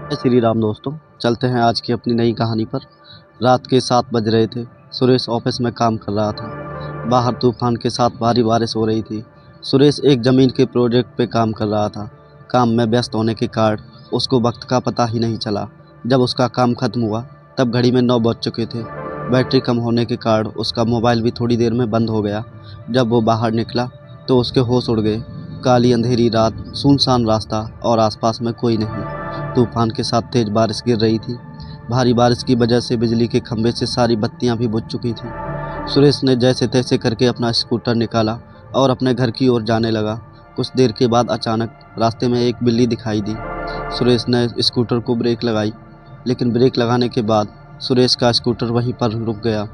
जय श्री राम दोस्तों। चलते हैं आज की अपनी नई कहानी पर। रात के 7 बज रहे थे। सुरेश ऑफिस में काम कर रहा था। बाहर तूफान के साथ भारी बारिश हो रही थी। सुरेश एक ज़मीन के प्रोजेक्ट पे काम कर रहा था। काम में व्यस्त होने के कारण उसको वक्त का पता ही नहीं चला। जब उसका काम खत्म हुआ तब घड़ी में 9 बज चुके थे। बैटरी कम होने के कारण उसका मोबाइल भी थोड़ी देर में बंद हो गया। जब वो बाहर निकला तो उसके होश उड़ गए। काली अंधेरी रात, सुनसान रास्ता और आसपास में कोई नहीं। तूफान के साथ तेज बारिश गिर रही थी। भारी बारिश की वजह से बिजली के खंभे से सारी बत्तियां भी बुझ चुकी थी। सुरेश ने जैसे तैसे करके अपना स्कूटर निकाला और अपने घर की ओर जाने लगा। कुछ देर के बाद अचानक रास्ते में एक बिल्ली दिखाई दी। सुरेश ने स्कूटर को ब्रेक लगाई, लेकिन ब्रेक लगाने के बाद सुरेश का स्कूटर वहीं पर रुक गया।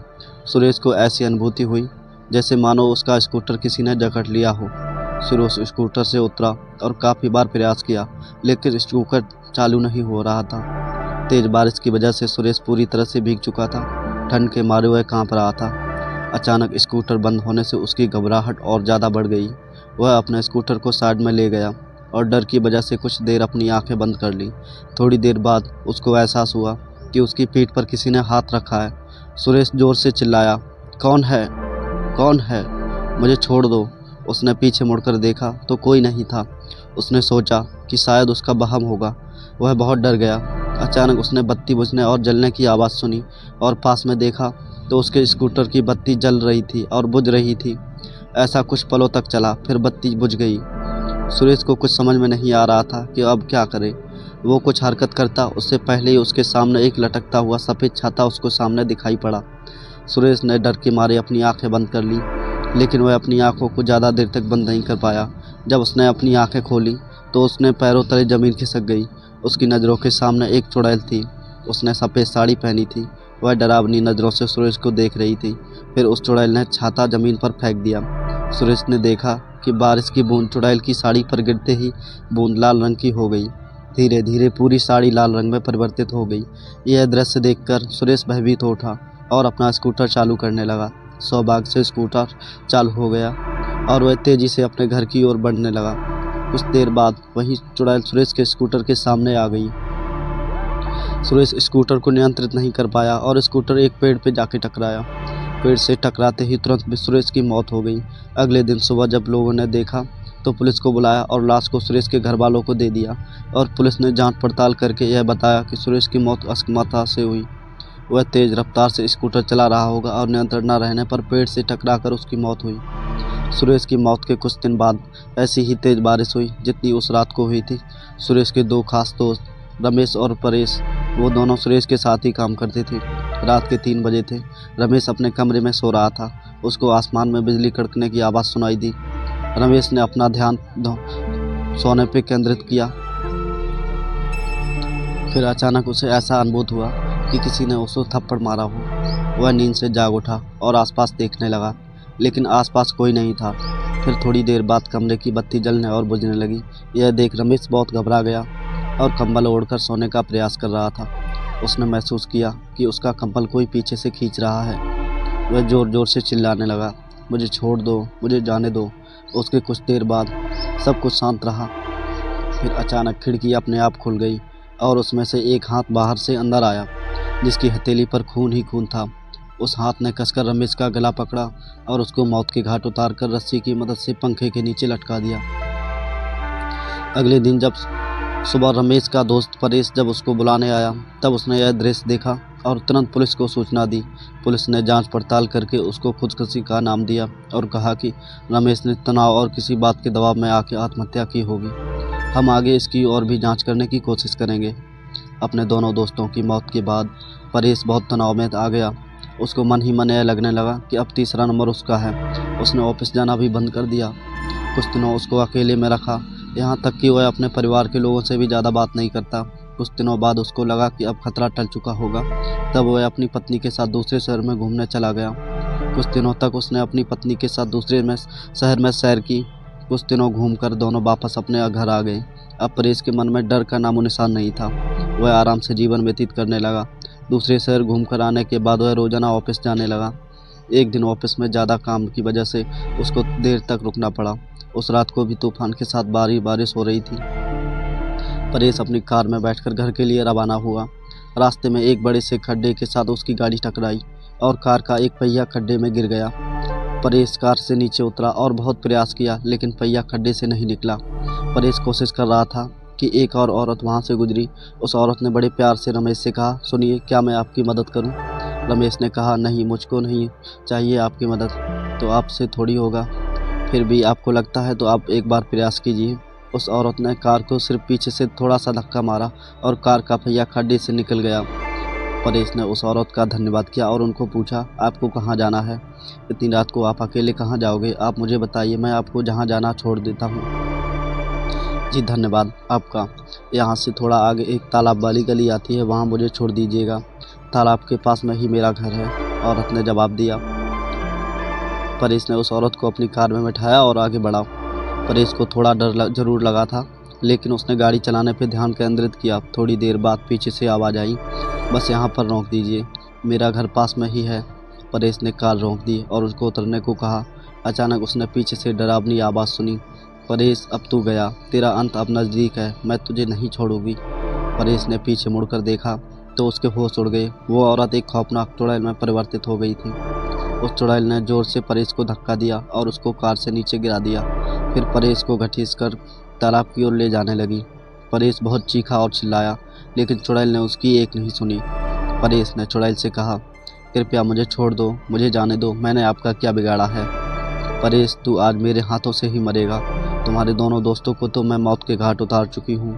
सुरेश को ऐसी अनुभूति हुई जैसे मानो उसका स्कूटर किसी ने जकड़ लिया हो। सुरेश स्कूटर से उतरा और काफ़ी बार प्रयास किया, लेकिन स्कूटर चालू नहीं हो रहा था। तेज बारिश की वजह से सुरेश पूरी तरह से भीग चुका था। ठंड के मारे वह कांप रहा था। अचानक स्कूटर बंद होने से उसकी घबराहट और ज़्यादा बढ़ गई। वह अपने स्कूटर को साइड में ले गया और डर की वजह से कुछ देर अपनी आंखें बंद कर ली। थोड़ी देर बाद उसको एहसास हुआ कि उसकी पीठ पर किसी ने हाथ रखा है। सुरेश ज़ोर से चिल्लाया, कौन है? कौन है? मुझे छोड़ दो। उसने पीछे मुड़कर देखा तो कोई नहीं था। उसने सोचा कि शायद उसका वहम होगा। वह बहुत डर गया। अचानक उसने बत्ती बुझने और जलने की आवाज़ सुनी और पास में देखा तो उसके स्कूटर की बत्ती जल रही थी और बुझ रही थी। ऐसा कुछ पलों तक चला, फिर बत्ती बुझ गई। सुरेश को कुछ समझ में नहीं आ रहा था कि अब क्या करे। वो कुछ हरकत करता उससे पहले ही उसके सामने एक लटकता हुआ सफ़ेद छाता उसको सामने दिखाई पड़ा। सुरेश ने डर के मारे अपनी आंखें बंद कर ली, लेकिन वह अपनी आंखों को ज़्यादा देर तक बंद नहीं कर पाया। जब उसने अपनी आंखें खोली तो उसने पैरों तले ज़मीन खिसक गई। उसकी नज़रों के सामने एक चुड़ैल थी। उसने सफ़ेद साड़ी पहनी थी। वह डरावनी नज़रों से सुरेश को देख रही थी। फिर उस चुड़ैल ने छाता ज़मीन पर फेंक दिया। सुरेश ने देखा कि बारिश की बूंद चुड़ैल की साड़ी पर गिरते ही बूंद लाल रंग की हो गई। धीरे धीरे पूरी साड़ी लाल रंग में परिवर्तित हो गई। यह दृश्य देखकर सुरेश भयभीत हो उठा और अपना स्कूटर चालू करने लगा। सौभाग्य से स्कूटर चालू हो गया और वह तेज़ी से अपने घर की ओर बढ़ने लगा। कुछ देर बाद वही चुड़ैल सुरेश के स्कूटर के सामने आ गई। सुरेश स्कूटर को नियंत्रित नहीं कर पाया और स्कूटर एक पेड़ पे जाके टकराया। पेड़ से टकराते ही तुरंत सुरेश की मौत हो गई। अगले दिन सुबह जब लोगों ने देखा तो पुलिस को बुलाया और लाश को सुरेश के घर वालों को दे दिया और पुलिस ने जांच पड़ताल करके यह बताया कि सुरेश की मौत अस्थमा से हुई। वह तेज़ रफ्तार से स्कूटर चला रहा होगा और नियंत्रण न रहने पर पेड़ से टकराकर उसकी मौत हुई। सुरेश की मौत के कुछ दिन बाद ऐसी ही तेज़ बारिश हुई जितनी उस रात को हुई थी। सुरेश के 2 खास दोस्त रमेश और परेश, वो दोनों सुरेश के साथ ही काम करते थे। रात के 3 बजे थे। रमेश अपने कमरे में सो रहा था। उसको आसमान में बिजली कड़कने की आवाज़ सुनाई दी। रमेश ने अपना ध्यान सोने पर केंद्रित किया। फिर अचानक उसे ऐसा अनुभूत हुआ कि किसी ने उसको थप्पड़ मारा हो। वह नींद से जाग उठा और आसपास देखने लगा, लेकिन आसपास कोई नहीं था। फिर थोड़ी देर बाद कमरे की बत्ती जलने और बुझने लगी। यह देख रमेश बहुत घबरा गया और कंबल ओढ़कर सोने का प्रयास कर रहा था। उसने महसूस किया कि उसका कंबल कोई पीछे से खींच रहा है। वह ज़ोर ज़ोर से चिल्लाने लगा, मुझे छोड़ दो, मुझे जाने दो। उसके कुछ देर बाद सब कुछ शांत रहा। फिर अचानक खिड़की अपने आप खुल गई और उसमें से एक हाथ बाहर से अंदर आया, जिसकी हथेली पर खून ही खून था। उस हाथ ने कसकर रमेश का गला पकड़ा और उसको मौत के घाट उतारकर रस्सी की मदद से पंखे के नीचे लटका दिया। अगले दिन जब सुबह रमेश का दोस्त परेश जब उसको बुलाने आया तब उसने यह दृश्य देखा और तुरंत पुलिस को सूचना दी। पुलिस ने जांच पड़ताल करके उसको खुदकुशी का नाम दिया और कहा कि रमेश ने तनाव और किसी बात के दबाव में आके आत्महत्या की होगी। हम आगे इसकी और भी जांच करने की कोशिश करेंगे। अपने दोनों दोस्तों की मौत के बाद परेश बहुत तनाव में आ गया। उसको मन ही मन यह लगने लगा कि अब तीसरा नंबर उसका है। उसने ऑफिस जाना भी बंद कर दिया। कुछ दिनों उसको अकेले में रखा, यहाँ तक कि वह अपने परिवार के लोगों से भी ज़्यादा बात नहीं करता। कुछ दिनों बाद उसको लगा कि अब खतरा टल चुका होगा। तब वह अपनी पत्नी के साथ दूसरे शहर में घूमने चला गया। कुछ दिनों तक उसने अपनी पत्नी के साथ दूसरे शहर में सैर की। कुछ दिनों घूमकर दोनों वापस अपने घर आ गए। अब परेश के मन में डर का नामो निशान नहीं था। वह आराम से जीवन व्यतीत करने लगा। दूसरे शहर घूमकर आने के बाद वह रोज़ाना ऑफिस जाने लगा। एक दिन ऑफिस में ज़्यादा काम की वजह से उसको देर तक रुकना पड़ा। उस रात को भी तूफान के साथ भारी बारिश हो रही थी। परेश अपनी कार में बैठकर घर के लिए रवाना हुआ। रास्ते में एक बड़े से खड्डे के साथ उसकी गाड़ी टकराई और कार का एक पहिया खड्डे में गिर गया। परेश कार से नीचे उतरा और बहुत प्रयास किया, लेकिन पहिया खड्डे से नहीं निकला। परेश कोशिश कर रहा था कि एक और औरत वहाँ से गुजरी। उस औरत ने बड़े प्यार से रमेश से कहा, सुनिए, क्या मैं आपकी मदद करूँ? रमेश ने कहा, नहीं, मुझको नहीं चाहिए आपकी मदद, तो आपसे थोड़ी होगा। फिर भी आपको लगता है तो आप एक बार प्रयास कीजिए। उस औरत ने कार को सिर्फ पीछे से थोड़ा सा धक्का मारा और कार का पहिया खड्डे से निकल गया। परेश ने उस औरत का धन्यवाद किया और उनको पूछा, आपको कहाँ जाना है? इतनी रात को आप अकेले कहाँ जाओगे? आप मुझे बताइए, मैं आपको जहाँ जाना छोड़ देता हूँ। जी धन्यवाद आपका। यहाँ से थोड़ा आगे एक तालाब वाली गली आती है, वहाँ मुझे छोड़ दीजिएगा। तालाब के पास में ही मेरा घर है, औरत ने जवाब दिया। परेश ने उस औरत को अपनी कार में बिठाया और आगे बढ़ा। परेश को थोड़ा डर जरूर लगा था, लेकिन उसने गाड़ी चलाने पर ध्यान केंद्रित किया। थोड़ी देर बाद पीछे से आवाज़ आई, बस यहाँ पर रोक दीजिए, मेरा घर पास में ही है। परेश ने कार रोक दी और उसको उतरने को कहा। अचानक उसने पीछे से डरावनी आवाज़ सुनी, परेश, अब तू गया, तेरा अंत अब नज़दीक है, मैं तुझे नहीं छोड़ूंगी। परेश ने पीछे मुड़कर देखा तो उसके होश उड़ गए। वो औरत एक खौफनाक चुड़ैल में परिवर्तित हो गई थी। उस चुड़ैल ने जोर से परेश को धक्का दिया और उसको कार से नीचे गिरा दिया। फिर परेश को घसीटकर तालाब की ओर ले जाने लगी। परेश बहुत चीखा और चिल्लाया, लेकिन चुड़ैल ने उसकी एक नहीं सुनी। परेश ने चुड़ैल से कहा, कृपया मुझे छोड़ दो, मुझे जाने दो, मैंने आपका क्या बिगाड़ा है? परेश, तू आज मेरे हाथों से ही मरेगा। तुम्हारे दोनों दोस्तों को तो मैं मौत के घाट उतार चुकी हूँ,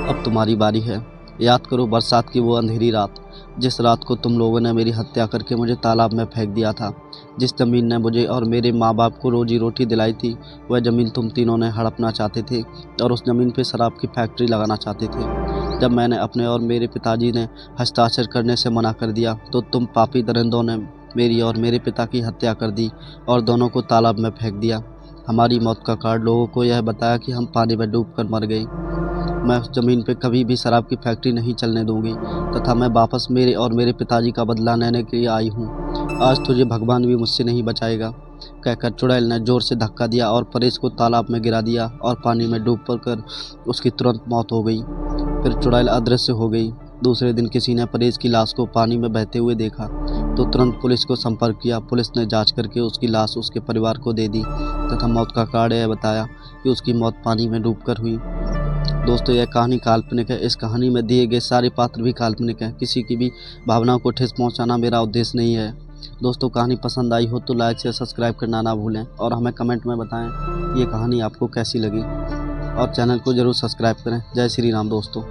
अब तुम्हारी बारी है। याद करो बरसात की वो अंधेरी रात, जिस रात को तुम लोगों ने मेरी हत्या करके मुझे तालाब में फेंक दिया था। जिस ज़मीन ने मुझे और मेरे माँ बाप को रोजी रोटी दिलाई थी, वह ज़मीन तुम तीनों ने हड़पना चाहते थे और उस ज़मीन पे शराब की फैक्ट्री लगाना चाहते थे। जब मैंने अपने और मेरे पिताजी ने हस्ताक्षर करने से मना कर दिया, तो तुम पापी दरिंदों ने मेरी और मेरे पिता की हत्या कर दी और दोनों को तालाब में फेंक दिया। हमारी मौत का कारण लोगों को यह बताया कि हम पानी में डूबकर मर गए। मैं उस ज़मीन पे कभी भी शराब की फैक्ट्री नहीं चलने दूंगी, तथा मैं वापस मेरे और मेरे पिताजी का बदला लेने के लिए आई हूँ। आज तुझे भगवान भी मुझसे नहीं बचाएगा। कहकर चुड़ैल ने जोर से धक्का दिया और परेश को तालाब में गिरा दिया और पानी में डूब कर उसकी तुरंत मौत हो गई। फिर चुड़ैल अदृश्य हो गई। दूसरे दिन किसी ने परेश की लाश को पानी में बहते हुए देखा तो तुरंत पुलिस को संपर्क किया। पुलिस ने जांच करके उसकी लाश उसके परिवार को दे दी तथा मौत का कारण यह बताया कि उसकी मौत पानी में डूबकर हुई। दोस्तों, यह कहानी काल्पनिक है। इस कहानी में दिए गए सारे पात्र भी काल्पनिक हैं। किसी की भी भावनाओं को ठेस पहुंचाना मेरा उद्देश्य नहीं है। दोस्तों, कहानी पसंद आई हो तो लाइक से सब्सक्राइब करना ना भूलें और हमें कमेंट में बताएं ये कहानी आपको कैसी लगी और चैनल को ज़रूर सब्सक्राइब करें। जय श्री राम दोस्तों।